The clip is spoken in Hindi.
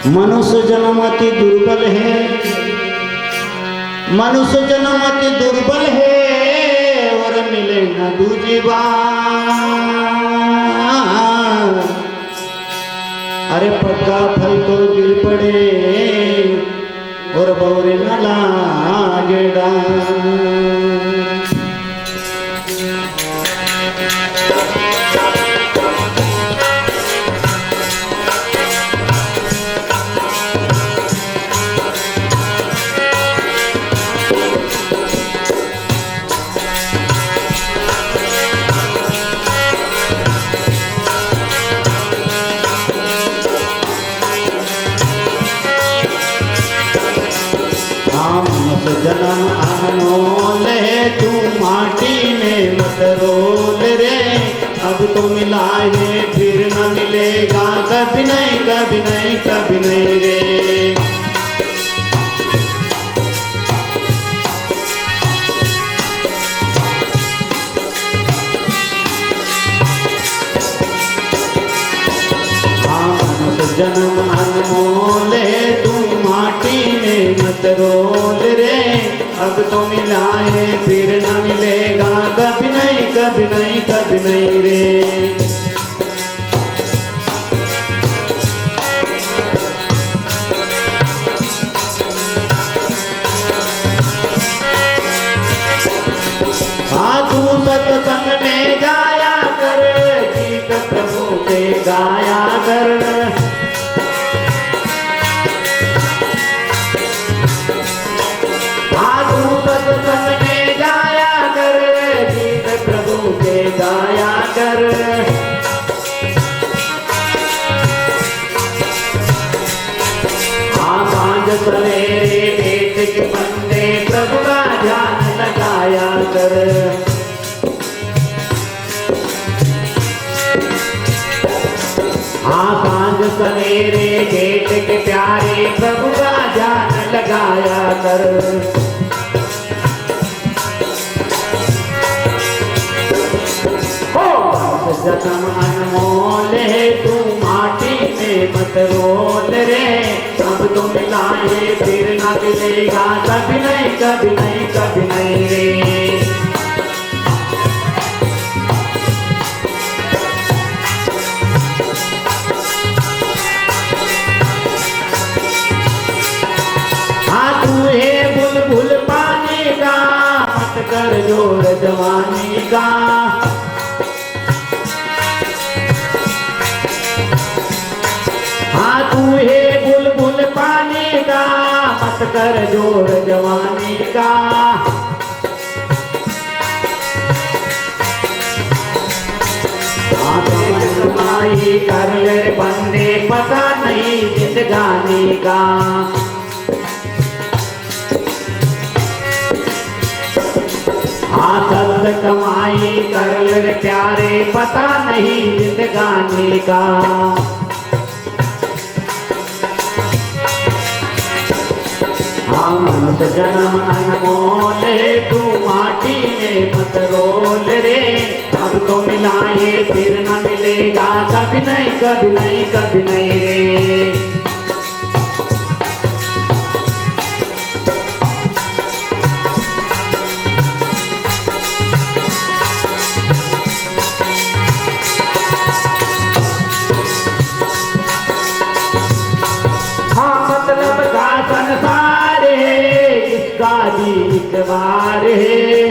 मनुष्य जन्म अति दुर्बल है, मनुष्य जन्म अति दुर्बल है और मिले न दूजी बार। अरे पक्का फल तो गिर पड़े और बौरे न लागे डार। जन्म अनमोल है तू माटी में मत रोल रे, अब तो मिला है फिर न मिलेगा कभी नहीं कभी नहीं कभी नहीं रे। जन्म अनमोल है तू माटी में मत रोल रे, अब तो मिला है फिर न मिलेगा कभी नहीं कभी नहीं कभी नहीं रे। तू सत्संग में जाया कर, गीत प्रभु के गाया कर। गाया कर सांझ सवेरे पेट के बंदे प्रभु का ध्यान लगाया कर। सांझ सवेरे पेट के प्यारे प्रभु का ध्यान लगाया कर। जन्म अनमोल है तू माटी में मत रोल रे, अब तो मिला है फिर न मिलेगा कभी नहीं कभी नहीं कभी नहीं रे। हाँ तू है बुलबुल पानी का, मत कर जोर जवानी का। हाँ तू है बुलबुल पानी का, मत कर जोर जवानी का। हाँ कमाई कर ले बंदे पता नहीं जिंदगानी का। हाँ सद कमाई कर ले प्यारे पता नहीं जिंदगानी का। मनुष्य जन्म अनमोल है तू माटी में मत रोल रे, अब तो मिला है फिर न मिलेगा कभी नहीं कभी नहीं कभी नहीं रे। हाँ मतलब का संसार है, इसका भी एक बार है।